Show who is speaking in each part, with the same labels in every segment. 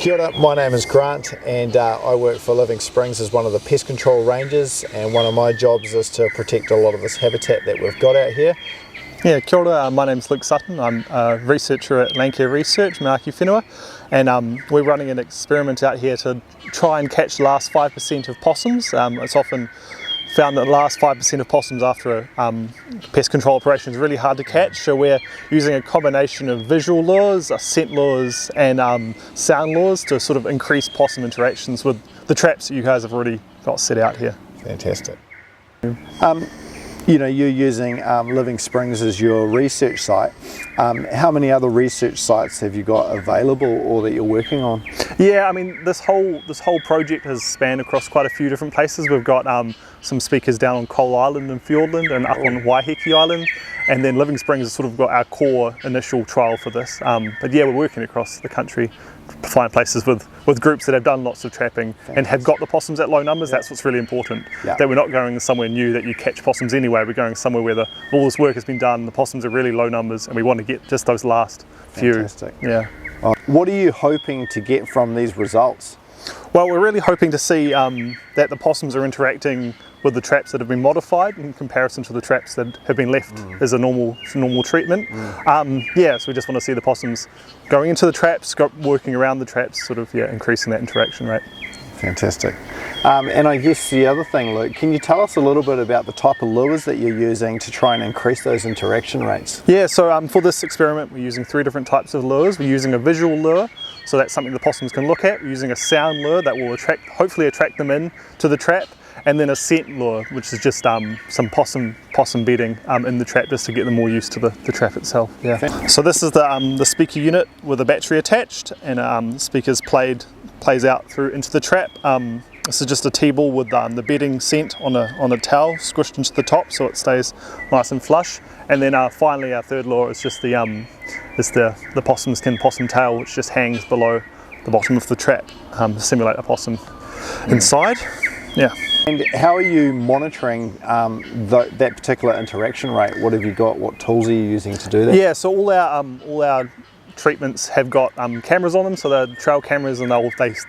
Speaker 1: Kia ora, my name is Grant and I work for Living Springs as one of the pest control rangers, and one of my jobs is to protect a lot of this habitat that we've got out here.
Speaker 2: Yeah, kia ora, my name's Luke Sutton. I'm a researcher at Landcare Research, Maki Whenua, and we're running an experiment out here to try and catch the last 5% of possums. It's often found that the last 5% of possums after a pest control operation is really hard to catch, so we're using a combination of visual lures, scent lures and sound lures to sort of increase possum interactions with the traps that you guys have already got set out here.
Speaker 1: Fantastic. You know, you're using Living Springs as your research site. How many other research sites have you got available or that you're working on?
Speaker 2: Yeah, I mean, this whole project has spanned across quite a few different places. We've got some speakers down on Coal Island in Fiordland and up on Waiheke Island, and then Living Springs has sort of got our core initial trial for this. But yeah, we're working across the country to find places with groups that have done lots of trapping. Fantastic. And have got the possums at low numbers. Yep. That's what's really important. Yep. That we're not going somewhere new that you catch possums anyway. We're going somewhere where all this work has been done, the possums are really low numbers, and we want to get just those last few.
Speaker 1: Fantastic.
Speaker 2: Yeah.
Speaker 1: What are you hoping to get from these results?
Speaker 2: Well, we're really hoping to see that the possums are interacting with the traps that have been modified in comparison to the traps that have been left as a normal treatment. Yeah, so we just want to see the possums going into the traps, working around the traps, sort of increasing that interaction rate.
Speaker 1: Fantastic. And I guess the other thing, Luke, can you tell us a little bit about the type of lures that you're using to try and increase those interaction rates?
Speaker 2: Yeah, so for this experiment we're using 3 different types of lures. We're using a visual lure, so that's something the possums can look at. We're using a sound lure that will hopefully attract them in to the trap, and then a scent lure, which is just some possum bedding in the trap, just to get them more used to the trap itself. Yeah. So this is the speaker unit with a battery attached, and the speakers plays out through into the trap. This is just a T-ball with the bedding scent on a towel squished into the top, so it stays nice and flush. And then finally our third lure is just the possum skin possum tail, which just hangs below the bottom of the trap to simulate a possum inside. Yeah.
Speaker 1: And how are you monitoring that particular interaction rate? What have you got? What tools are you using to do that?
Speaker 2: Yeah, so all our treatments have got cameras on them, so they're trail cameras, and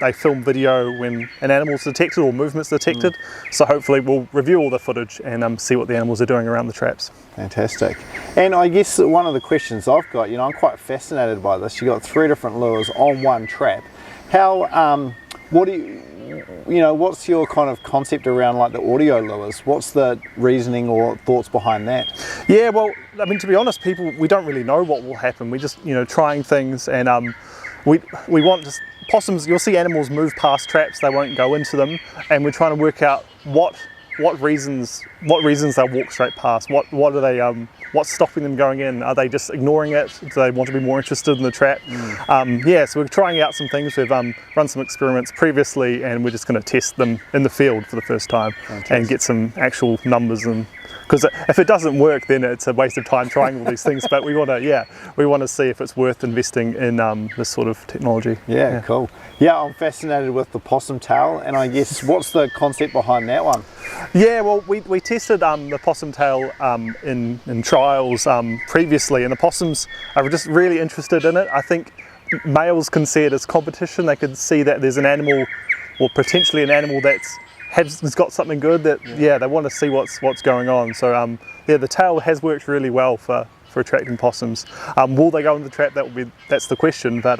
Speaker 2: they film video when an animal's detected or movement's detected. So hopefully we'll review all the footage and see what the animals are doing around the traps.
Speaker 1: Fantastic. And I guess one of the questions I've got, I'm quite fascinated by this. You've got 3 different lures on one trap. How, what's your kind of concept around like the audio lures? What's the reasoning or thoughts behind that?
Speaker 2: Yeah, well, I mean, to be honest, we don't really know what will happen. We just, trying things, and we want just possums. You'll see animals move past traps, they won't go into them, and we're trying to work out what reasons they'll walk straight past. What are they? What's stopping them going in? Are they just ignoring it? Do they want to be more interested in the trap? Yeah, so we're trying out some things. We've run some experiments previously, and we're just going to test them in the field for the first time. Fantastic. And get some actual numbers. And because if it doesn't work, then it's a waste of time trying all these things. But we want to see if it's worth investing in this sort of technology.
Speaker 1: Yeah, cool. Yeah, I'm fascinated with the possum tail, and I guess what's the concept behind that one?
Speaker 2: Yeah, well, we tested the possum tail in trials previously, and the possums are just really interested in it. I think males can see it as competition. They could see that there's an animal, or potentially an animal has got something good that they want to see what's going on. So the tail has worked really well for attracting possums. Will they go in the trap? That's the question. But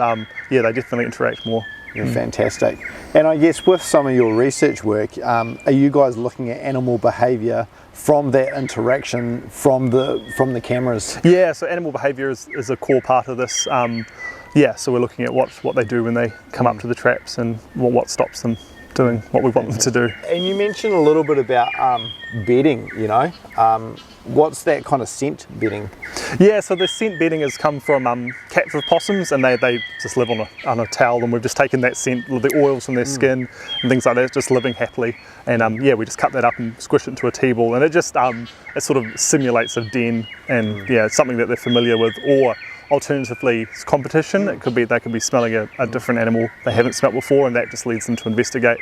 Speaker 2: they definitely interact more.
Speaker 1: Fantastic. And I guess with some of your research work, are you guys looking at animal behaviour from that interaction from the cameras?
Speaker 2: Yeah, so animal behaviour is a core part of this. So we're looking at what they do when they come up to the traps and what stops them doing what we want them to do.
Speaker 1: And you mentioned a little bit about bedding, what's that kind of scent bedding?
Speaker 2: Yeah, so the scent bedding has come from captive possums, and they just live on a towel, and we've just taken that scent, the oils from their skin and things like that, just living happily. And we just cut that up and squish it into a T-ball, and it just it sort of simulates a den, and something that they're familiar with. Or alternatively, it's competition. It could be they could be smelling a different animal they haven't smelt before, and that just leads them to investigate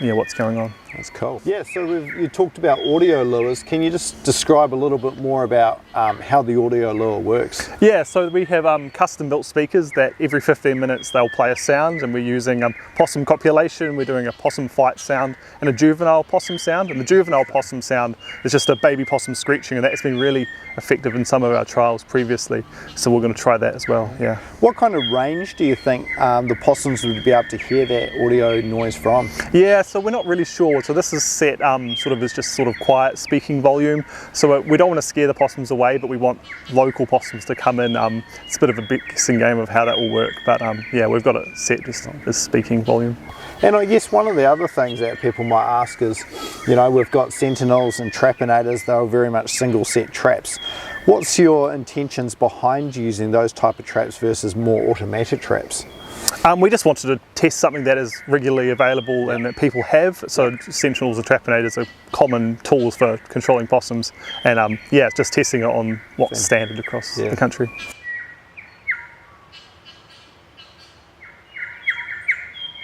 Speaker 2: what's going on.
Speaker 1: That's cool. Yeah, so you talked about audio lures. Can you just describe a little bit more about how the audio lure works?
Speaker 2: Yeah, so we have custom built speakers that every 15 minutes they'll play a sound, and we're using possum copulation, we're doing a possum fight sound and a juvenile possum sound. And the juvenile possum sound is just a baby possum screeching, and that's been really effective in some of our trials previously. So we're going to try that as well, yeah.
Speaker 1: What kind of range do you think the possums would be able to hear that audio noise from?
Speaker 2: Yeah, so we're not really sure. So this is set sort of as just sort of quiet speaking volume. So we don't want to scare the possums away, but we want local possums to come in. It's a bit of a guessing game of how that will work, but yeah, we've got it set just as speaking volume.
Speaker 1: And I guess one of the other things that people might ask is, you know, we've got Sentinels and Trapinators, they're very much single set traps. What's your intentions behind using those type of traps versus more automated traps?
Speaker 2: We just wanted to test something that is regularly available and that people have. So Sentinels and Trapinators are common tools for controlling possums, and yeah, just testing it on what's standard across the country.